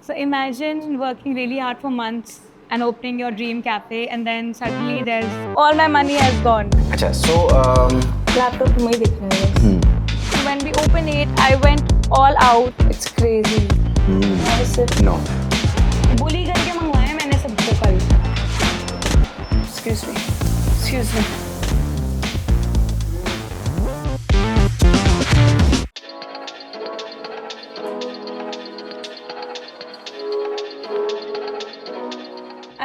So imagine working really hard for months and opening your dream cafe, and then suddenly there's all my money has gone. अच्छा so Laptop to me दिखने लगा. When we opened it, I went all out. It's crazy. no bully करके मंगवाया मैंने सबको कल. Excuse me. Excuse me.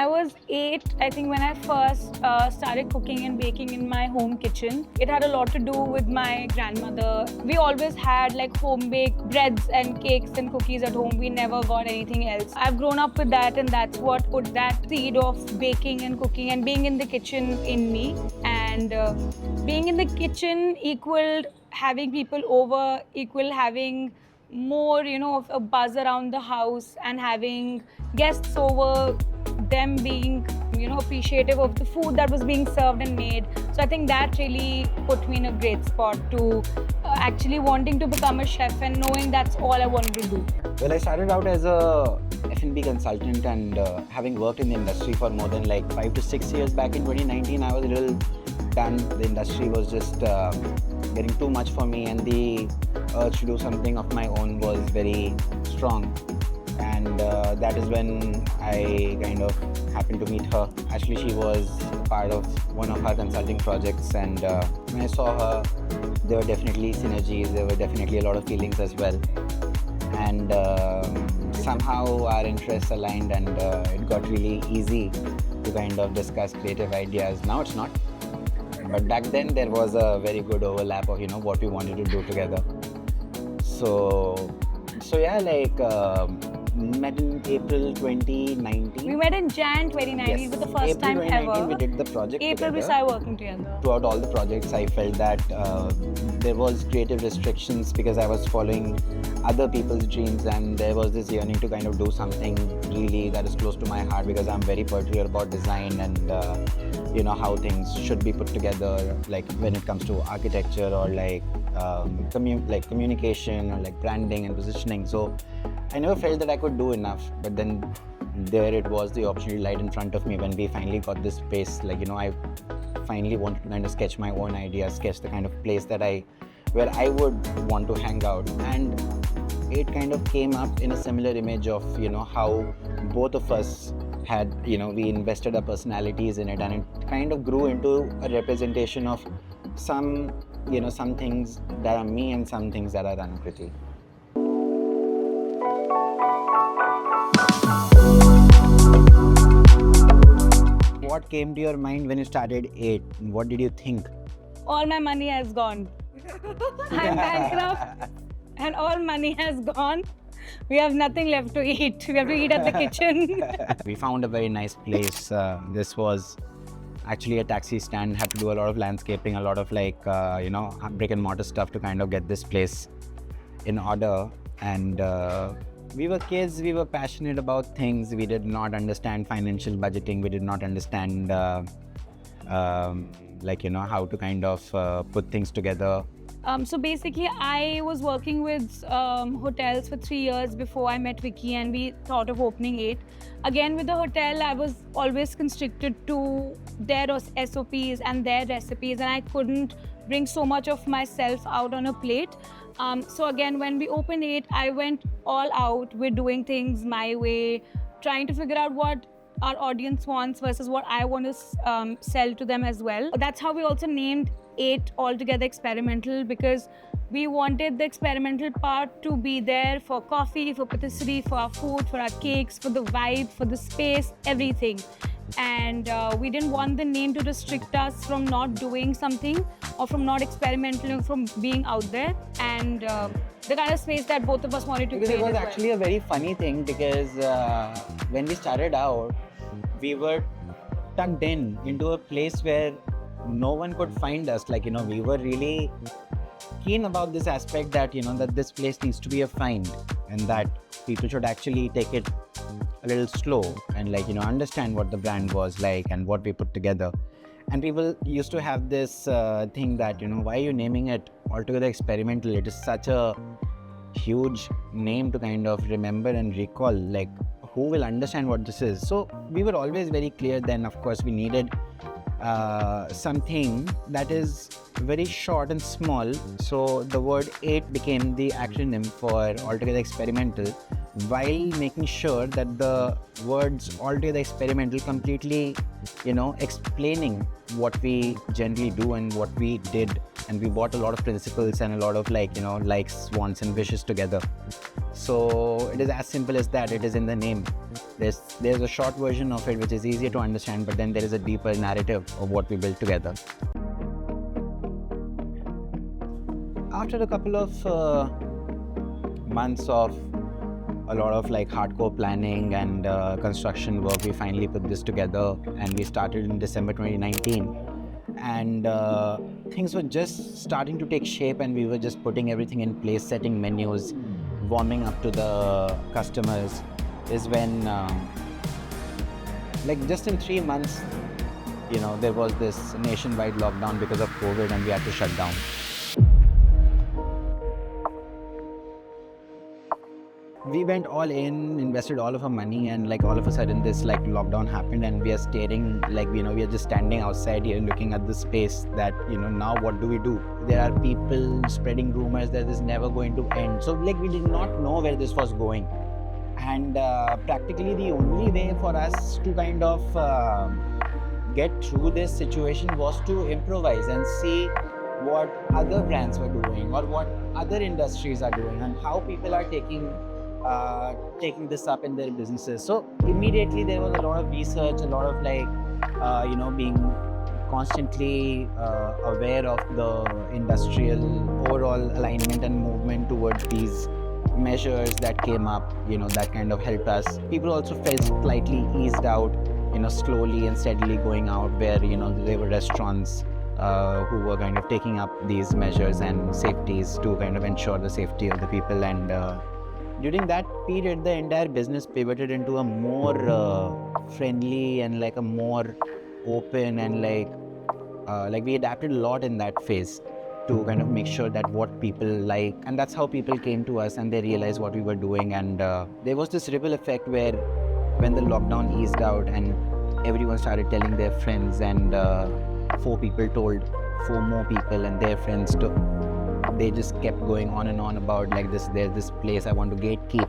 I was 8, I think, when I first started cooking and baking in my home kitchen. It had a lot to do with my grandmother. We always had like home-baked breads and cakes and cookies at home. We never got anything else. I've grown up with that, and that's what put that seed of baking and cooking and being in the kitchen in me. And being in the kitchen equaled having people over, equal having more, of a buzz around the house and having guests over, them being, appreciative of the food that was being served and made. So I think that really put me in a great spot to actually wanting to become a chef and knowing that's all I wanted to do. well I started out as a F&B consultant and having worked in the industry for more than like 5 to 6 years. Back in 2019 I was a little done. The industry was just getting too much for me, and the urge to do something of my own was very strong. And that is when I kind of happened to meet her. Actually, she was part of one of our consulting projects, and when I saw her, there were definitely synergies, there were definitely a lot of feelings as well. And somehow our interests aligned, and it got really easy to kind of discuss creative ideas. Now it's not, but back then there was a very good overlap of what we wanted to do together. So yeah, like met in April 2019. We met in Jan 2019. It was the first April time 2019 ever. we did the project April we together. started working together. Throughout all the projects, I felt that there was creative restrictions because I was following other people's dreams, and there was this yearning to kind of do something really that is close to my heart, because I'm very particular about design and how things should be put together, like when it comes to architecture or like communication or like branding and positioning. So I never felt that I could do enough, but then there it was, the opportunity lied in front of me when we finally got this space. I finally wanted to kind of sketch my own ideas, sketch the kind of place where I would want to hang out. And it kind of came up in a similar image of, how both of us had, we invested our personalities in it, and it kind of grew into a representation of some things that are me and some things that are Anukriti. What came to your mind when you started 8? What did you think? All my money has gone. I'm bankrupt and all money has gone. We have nothing left to eat. We have to eat at the kitchen. We found a very nice place. This was actually a taxi stand. Had to do a lot of landscaping, a lot of brick and mortar stuff to kind of get this place in order. And we were kids, we were passionate about things. We did not understand financial budgeting. We did not understand how to kind of put things together. So basically, I was working with hotels for 3 years before I met Vicky, and we thought of opening 8. Again, with the hotel, I was always constricted to their SOPs and their recipes, and I couldn't bring so much of myself out on a plate. So again, when we opened 8, I went all out with doing things my way, trying to figure out what our audience wants versus what I want to sell to them as well. That's how we also named 8 altogether experimental, because we wanted the experimental part to be there for coffee, for patisserie, for our food, for our cakes, for the vibe, for the space, everything. And we didn't want the name to restrict us from not doing something or from not experimenting, from being out there. And the kind of space that both of us wanted to Because create. it was actually a very funny thing, because when we started out, we were tucked into a place where no one could find us. We were really keen about this aspect that, that this place needs to be a find, and that people should actually take it a little slow and understand what the brand was like and what we put together. And people used to have this thing that, why are you naming it altogether experimental? It is such a huge name to kind of remember and recall, like who will understand what this is. So we were always very clear then, of course, we needed something that is very short and small. So the word 8 became the acronym for Altogether Experimental, while making sure that the words Altogether Experimental completely, explaining what we generally do and what we did. And we brought a lot of principles and a lot of likes, wants and wishes together. So it is as simple as that. It is in the name. There's a short version of it which is easier to understand, but then there is a deeper narrative of what we built together. After a couple of months of a lot of hardcore planning and construction work, we finally put this together, and we started in December 2019. And things were just starting to take shape, and we were just putting everything in place, setting menus, warming up to the customers. Is when just in 3 months, there was this nationwide lockdown because of COVID, and we had to shut down. We went all in, invested all of our money, and all of a sudden this lockdown happened, and we are staring, we are just standing outside here looking at the space that, now what do we do? There are people spreading rumors that this is never going to end. So we did not know where this was going. And practically the only way for us to kind of get through this situation was to improvise and see what other brands were doing or what other industries are doing and how people are taking this up in their businesses. So immediately there was a lot of research, a lot of being constantly aware of the industrial overall alignment and movement towards these measures that came up, that kind of helped us. People also felt slightly eased out, slowly and steadily going out, where there were restaurants who were kind of taking up these measures and safeties to kind of ensure the safety of the people. And during that period, the entire business pivoted into a more friendly and a more open, and we adapted a lot in that phase to kind of make sure that what people like, and that's how people came to us and they realized what we were doing. And there was this ripple effect where when the lockdown eased out and everyone started telling their friends, and 4 people told 4 more people and their friends too. They just kept going on and on about there's this place I want to gatekeep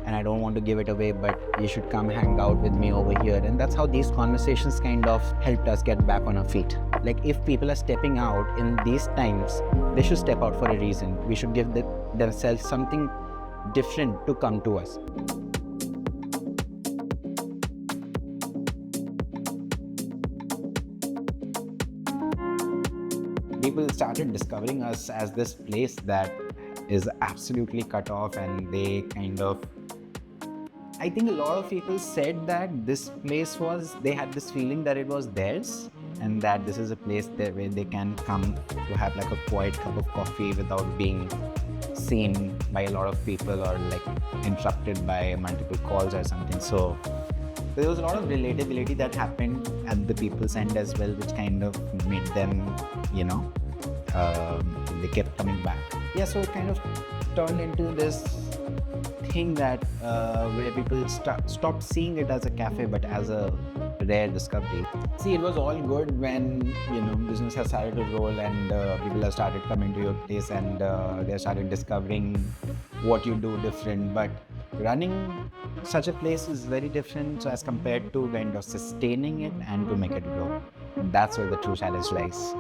and I don't want to give it away, but you should come hang out with me over here. And that's how these conversations kind of helped us get back on our feet. If people are stepping out in these times, they should step out for a reason. We should give themselves something different to come to us. People started discovering us as this place that is absolutely cut off, and they kind of, I think a lot of people said that this place they had this feeling that it was theirs, and that this is a place where they can come to have a quiet cup of coffee without being seen by a lot of people or interrupted by multiple calls or something. So there was a lot of relatability that happened at the people's end as well, which kind of made them, they kept coming back. Yeah, so it kind of turned into this thing that where people stopped seeing it as a cafe but as a rare discovery. See, it was all good when business has started to roll and people have started coming to your place and they started discovering what you do different. But running such a place is very different as compared to kind of sustaining it and to make it grow. That's where the true challenge lies.